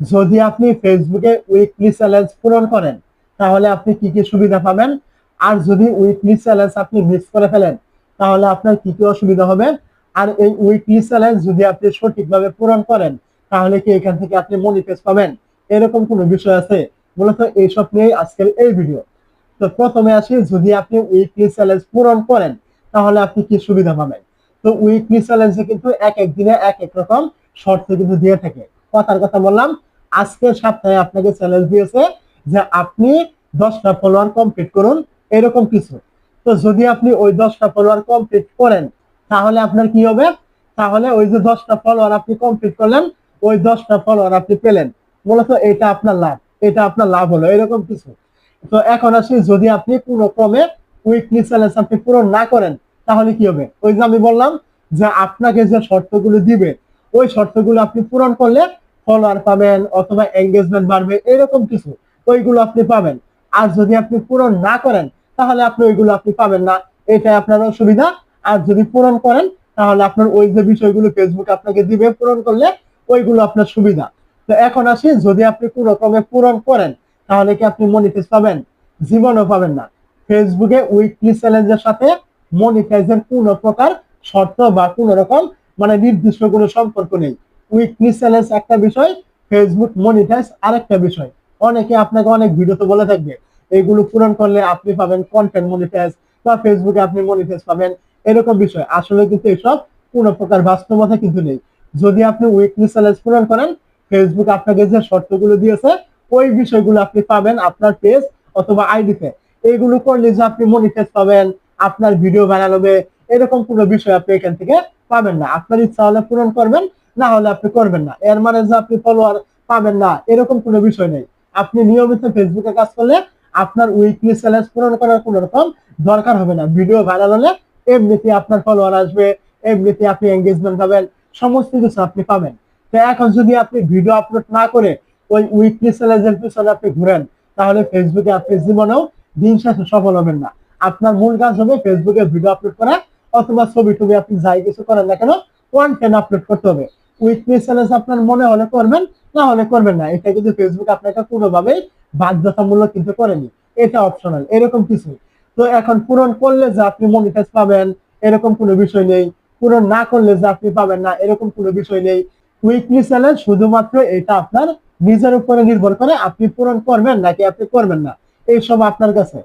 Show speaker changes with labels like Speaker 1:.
Speaker 1: যদি আপনি ফেসবুকে উইকলি চ্যালেঞ্জ পূরণ করেন তাহলে আপনি কি কি সুবিধা পাবেন, আর যদি উইকলি চ্যালেঞ্জ আপনি মিস করে ফেলেন তাহলে আপনার কি কি অসুবিধা হবে, আর এই উইকলি চ্যালেঞ্জ যদি আপনি সঠিকভাবে পূরণ করেন তাহলে কি এখান থেকে আপনি মনিটাইজ পাবেন, এরকম কোনো বিষয় আছে। মূলত এইসব নিয়ে আজকের এই ভিডিও। তো প্রথমে আসি, যদি আপনি উইকলি চ্যালেঞ্জ পূরণ করেন তাহলে আপনি কি সুবিধা পাবেন। তো উইকলি চ্যালেঞ্জে কিন্তু এক এক দিনে এক এক রকম শর্ত কিন্তু দিয়ে থাকে। কথার কথা বললাম, আজকের সপ্তাহে আপনাকে চ্যালেঞ্জ দিয়েছে যে আপনি 10টা ফলোয়ার কমপ্লিট করুন, এরকম কিছু। তো যদি আপনি ওই 10টা ফলোয়ার কমপ্লিট করেন তাহলে আপনার কি হবে, তাহলে ওই যে 10টা ফলোয়ার আপনি কমপ্লিট করলেন, ওই 10টা ফলোয়ার আপনি পেলেন। মূলত এটা আপনার লাভ, এটা আপনার লাভ হলো, এরকম কিছু। তো এখন আসি, যদি আপনি কোনো ক্রমে উইকলি চ্যালেঞ্জ আপনি পূরণ না করেন তাহলে কি হবে। ওই যে আমি বললাম যে আপনাকে যে শর্তগুলো দিবে ওই শর্তগুলো আপনি পূরণ করলে ফলোয়ার পাবেন অথবা এঙ্গেজমেন্ট বাড়বে, এরকম কিছু ওইগুলো আপনি পাবেন। আর যদি আপনি পূরণ না করেন তাহলে আপনি ওইগুলো আপনি পাবেন না, এটাই আপনার অসুবিধা। আর যদি পূরণ করেন তাহলে আপনার ওই যে বিষয়গুলো ফেসবুক আপনাকে দিবে পূরণ করলে ওইগুলো আপনার সুবিধা। তো এখন আসি, যদি আপনি কোনো ক্রমে পূরণ করেন তাহলে কি আপনি মনিটাইজ পাবেন? জীবনও পাবেন না। ফেসবুকে উইকলি চ্যালেঞ্জের সাথে মনিটাইজের কোনো প্রকার শর্ত বা কোনো রকম নির্দিষ্ট কোনো সম্পর্ক নেই। উইকলি চ্যালেঞ্জ একটা বিষয়, ফেসবুক মনিটাইজ আরেকটা বিষয়। অনেকে আপনাকে অনেক ভিডিওতে বলে থাকবে এগুলো পূরণ করলে আপনি পাবেন কন্টেন্ট মনিটাইজ বা ফেসবুকে আপনি মনিটাইজ পাবেন, এরকম বিষয়। আসলে কিন্তু এসব কোনো প্রকার বাস্তবতা কিন্তু নেই। যদি আপনি উইকলি চ্যালেঞ্জ পূরণ করেন, ফেসবুক আপনাকে যে শর্তগুলো দিয়েছে ওই বিষয়গুলো আপনি পাবেন আপনার পেজ অথবা আইডিতে। এইগুলো করলে যে আপনি মনিটাইজ পাবেন, আপনার ভিডিও ভাইরাল হবে, এরকম কোনো বিষয় আপনি এখান থেকে পাবেন না। আপনার ইচ্ছা হলে পূরণ করবেন, না হলে আপনি করবেন না। এর মানে যে আপনি ফলোয়ার পাবেন না, এরকম কোনো বিষয় নেই। আপনি নিয়মিত ফেসবুকে কাজ করলে আপনার উইকলি চ্যালেঞ্জ পূরণ করার কোনো রকম দরকার হবে না। ভিডিও ভাইরাল হলে এমনিতে আপনার ফলোয়ার আসবে, এমনিতে আপনি এঙ্গেজমেন্ট পাবেন, সমস্ত কিছু আপনি পাবেন। তো এখন যদি আপনি ভিডিও আপলোড না করে ওই উইকলি চ্যালেঞ্জের পিছনে আপনি ঘুরেন তাহলে ফেসবুকে আপনি জীবনেও দিন শেষে সফল হবেন না। আপনার মূল কাজ হবে ফেসবুকে ভিডিও আপলোড করা অথবা ছবি টবি আপনি যাই কিছু করেন না কেন কন্টেন্ট আপলোড করতে হবে। উইকলি চ্যালেঞ্জ আপনার মনে হলে করবেন, না হলে করবেন না। এটা কিন্তু ফেসবুক আপনাকে কোনোভাবেই বাধ্যতামূলক কিন্তু করেনি, এটা অপশনাল, এরকম কিছু। তো এখন পূরণ করলে যে আপনি মনিটাইজ পাবেন এরকম কোনো বিষয় নেই, পূরণ না করলে যে আপনি পাবেন না এরকম কোনো বিষয় নেই। উইকলি চ্যালেঞ্জ শুধুমাত্র এটা আপনার নিজের উপরে নির্ভর করে, আপনি পূরণ করবেন নাকি আপনি করবেন না, এইসব আপনার কাছে।